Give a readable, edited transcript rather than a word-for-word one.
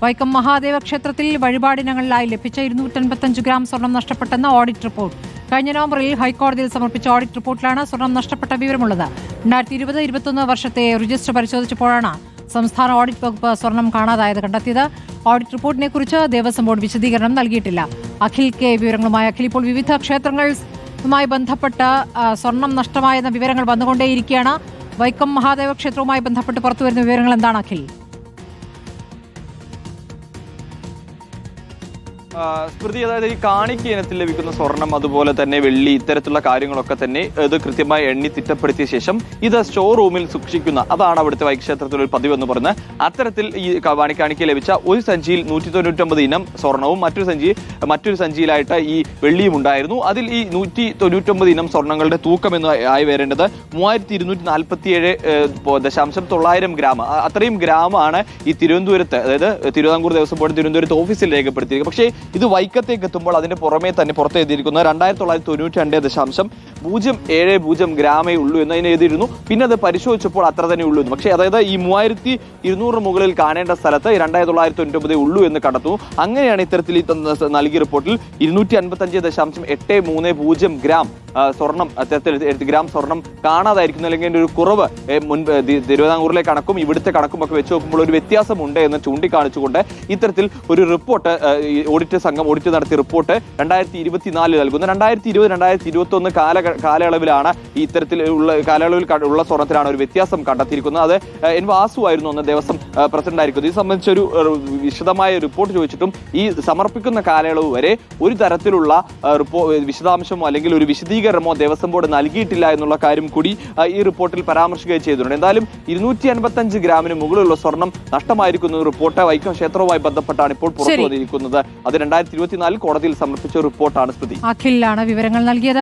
വൈക്കം മഹാദേവ ക്ഷേത്രത്തിൽ വഴിപാടിനങ്ങളിലായി ലഭിച്ച 255 ഗ്രാം സ്വർണം നഷ്ടപ്പെട്ടെന്ന ഓഡിറ്റ് റിപ്പോർട്ട് കഴിഞ്ഞ നവംബറിൽ ഹൈക്കോടതിയിൽ സമർപ്പിച്ച ഓഡിറ്റ് റിപ്പോർട്ടിലാണ് സ്വർണം നഷ്ടപ്പെട്ട വിവരമുള്ളത്. 2020-21 വർഷത്തെ രജിസ്റ്റർ പരിശോധിച്ചപ്പോഴാണ് സംസ്ഥാന ഓഡിറ്റ് വകുപ്പ് സ്വർണം കാണാതായത് കണ്ടെത്തിയത്. ഓഡിറ്റ് റിപ്പോർട്ടിനെ കുറിച്ച് ദേവസ്വം ബോർഡ് വിശദീകരണം നൽകിയിട്ടില്ല. അഖിൽ കെ വിവരങ്ങളുമായി. അഖിൽ, ഇപ്പോൾ വിവിധ ക്ഷേത്രങ്ങളുമായി ബന്ധപ്പെട്ട സ്വർണം നഷ്ടമായെന്ന വിവരങ്ങൾ വന്നുകൊണ്ടേയിരിക്കുകയാണ്. വൈക്കം മഹാദേവ ക്ഷേത്രവുമായി ബന്ധപ്പെട്ട് പുറത്തുവരുന്ന വിവരങ്ങൾ എന്താണ് അഖിൽ? സ്മൃതി, അതായത് ഈ കാണിക്ക ഇനത്തിൽ ലഭിക്കുന്ന സ്വർണം, അതുപോലെ തന്നെ വെള്ളി, ഇത്തരത്തിലുള്ള കാര്യങ്ങളൊക്കെ തന്നെ ഇത് കൃത്യമായി എണ്ണി തിട്ടപ്പെടുത്തിയ ശേഷം ഇത് സ്റ്റോർ റൂമിൽ സൂക്ഷിക്കുന്ന, അതാണ് അവിടുത്തെ വൈക്ഷേത്രത്തിൽ ഒരു പതിവ് എന്ന് പറയുന്നത്. അത്തരത്തിൽ ഈ കാണിക്ക ലഭിച്ച ഒരു സഞ്ചിയിൽ 199 ഇനം സ്വർണവും മറ്റൊരു സഞ്ചിയിലായിട്ട് ഈ വെള്ളിയും ഉണ്ടായിരുന്നു. അതിൽ ഈ 199 ഇനം സ്വർണ്ണങ്ങളുടെ തൂക്കം എന്ന് ആയി വരേണ്ടത് 3247.900 ഗ്രാം. അത്രയും ഗ്രാമാണ് ഈ തിരുവനന്തപുരത്ത്, അതായത് തിരുവിതാംകൂർ ദേവസ്വം ബോർഡ് തിരുവനന്തപുരത്ത് ഓഫീസിൽ രേഖപ്പെടുത്തിയിരിക്കുന്നത്. പക്ഷേ ഇത് വൈക്കത്തേക്ക് എത്തുമ്പോൾ അതിന്റെ പുറമെ തന്നെ പുറത്ത് എഴുതിയിരിക്കുന്നത് 2992.070 ഗ്രാമേ ഉള്ളൂ എന്ന് അതിന് എഴുതിയിരുന്നു. പിന്നെ അത് പരിശോധിച്ചപ്പോൾ അത്ര തന്നെ ഉള്ളൂ എന്ന്. പക്ഷേ അതായത് ഈ 3200 മുകളിൽ കാണേണ്ട സ്ഥലത്ത് 2999 ഉള്ളൂ എന്ന് കണ്ടെത്തുന്നു. അങ്ങനെയാണ് ഇത്തരത്തിൽ നൽകിയ റിപ്പോർട്ടിൽ 255.830 ഗ്രാം സ്വർണം, ഗ്രാം സ്വർണം കാണാതായിരിക്കുന്നു, അല്ലെങ്കിൽ ഒരു കുറവ് മുൻപ് തിരുവിതാംകൂറിലെ കണക്കും ഇവിടുത്തെ കണക്കും ഒക്കെ വെച്ച് നോക്കുമ്പോൾ ഒരു വ്യത്യാസമുണ്ട് എന്ന് ചൂണ്ടിക്കാണിച്ചുകൊണ്ട് ഇത്തരത്തിൽ ഒരു റിപ്പോർട്ട് ഓഡിറ്റ് സംഘം ഓഡിറ്റ് നടത്തിയ റിപ്പോർട്ട് 2024 നൽകുന്നു. 2020-2021 കാലയളവിലാണ് കാലയളവിൽ ഉള്ള സ്വർണത്തിലാണ് ഒരു വ്യത്യാസം കണ്ടെത്തിയിരിക്കുന്നത്. അത് എൻ വാസു ആയിരുന്നു അന്ന് ദേവസ്വം പ്രസിഡന്റ് ആയിരിക്കുന്നത്. ഇത് സംബന്ധിച്ചൊരു വിശദമായ റിപ്പോർട്ട് ചോദിച്ചിട്ടും ഈ സമർപ്പിക്കുന്ന കാലയളവ് വരെ ഒരു തരത്തിലുള്ള വിശദാംശമോ അല്ലെങ്കിൽ ഒരു വിശദീകരണമോ ദേവസ്വം ബോർഡ് നൽകിയിട്ടില്ല എന്നുള്ള കാര്യം കൂടി ഈ റിപ്പോർട്ടിൽ പരാമർശിക്കുകയും ചെയ്തിട്ടുണ്ട്. എന്തായാലും 255 ഗ്രാമിന് മുകളിലുള്ള സ്വർണം നഷ്ടമായിരിക്കുന്ന റിപ്പോർട്ട് വൈക്കം ക്ഷേത്രവുമായി ബന്ധപ്പെട്ടാണ് ഇപ്പോൾ പുറത്തു വന്നിരിക്കുന്നത്. അത് 2024 കോടതിയിൽ സമർപ്പിച്ച റിപ്പോർട്ടാണ്. സ്മൃതി, അഖിലാണ് വിവരങ്ങൾ നൽകിയത്.